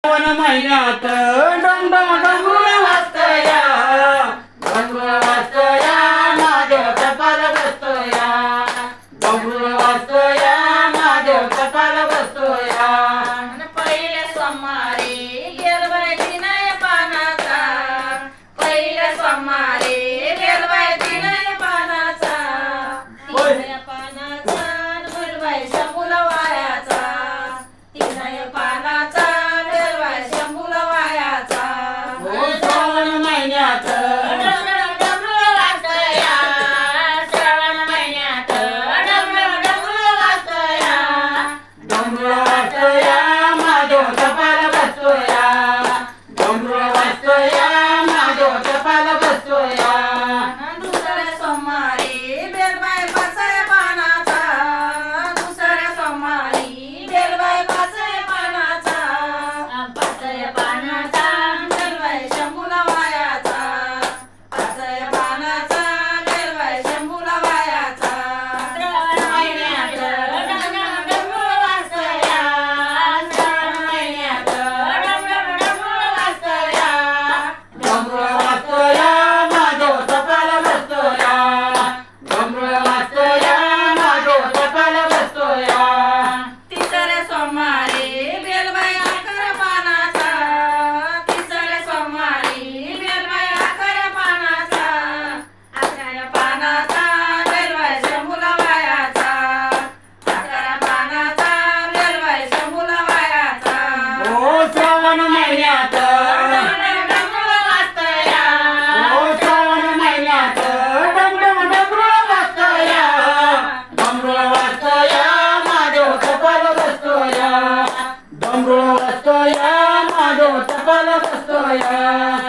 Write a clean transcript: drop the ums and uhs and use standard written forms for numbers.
श्रावण महिन्यात डमडम डमरूळ वाजतया, डमरूळ वाजतया, माझ्या कपाल बसतोया, डमरूळ वाजतोया, माझ्या कपाल बसतोया. पहिले सोमवारी गेलबाई विनय पानाचा, पहिले सोमवारी गेलबाई विनय पानाचा, विनय पानाचा गेलबाई शंभूला वायाचा, विनय पानाचा गेलबाई शंभूला वायाचा. श्रावण महिन्यात डमरू वाजतया, श्रावण महिन्यात डमरू वाजतया, डमरूळ वाजतया, माझ्या कपाल बसतोया, डमरूळ वाजतया, माझ्या कपाल बसतोया. दुसऱ्या सोमवारी बेलबाई पाचय पानाचा, दुसऱ्या सोमवारी बेलबाई पाचय पानाचा, पाचय पानाचा बेलबाई शंभूला वायाचा, पाचय पानाचा बेलबाई शंभूला वायाचा. श्रावण महिन्यात डमरू वाजतया, श्रावण महिन्यात डमरू वाजतया, डमरूळ वाजतया, माझ्या कपाल बसतोया, डमरूळ वाजतया, माझ्या कपाल बसतोया. तिसऱ्या सोमवारी बेलबाई अकरा पानाचा, तिसऱ्या सोमवारी बेलबाई अकरा पानाचा, अकरा पानाचा बेलबाई शंभूला वायाचा, अकरा पानाचा बेलबाई शंभूला वायाचा. श्रावण महिन्यात डमरू वाजतया, श्रावण महिन्यात डमडम डमरूळ वाजतया, डमरूळ वाजतया, माझ्या कपाल बसतोया, डमरूळ वाजतया, माझ्या कपाल बसतोया.